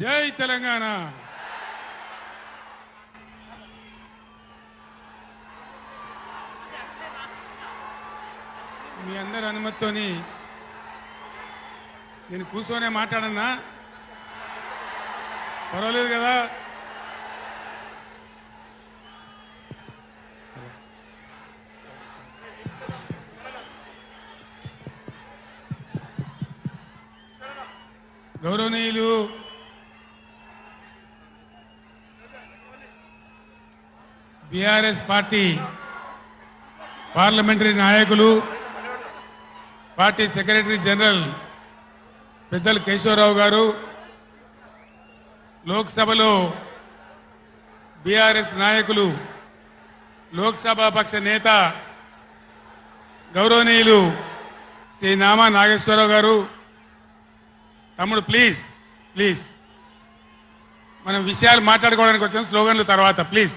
జై తెలంగాణ. మీ అందరి అనుమతితోని నేను కూర్చొనే మాట్లాడన్నా, పర్వాలేదు కదా? గౌరవనీయులు బీఆర్ఎస్ పార్టీ పార్లమెంటరీ నాయకులు, పార్టీ సెక్రటరీ జనరల్ పెద్దలు కేశవరావు గారు, లోక్సభలో బీఆర్ఎస్ నాయకులు, లోక్సభ పక్ష నేత గౌరవనీయులు శ్రీ నామా నాగేశ్వరరావు గారు, తమ్ముడు ప్లీజ్ మనం విషయాలు మాట్లాడుకోవడానికి వచ్చాం, స్లోగన్లు తర్వాత ప్లీజ్.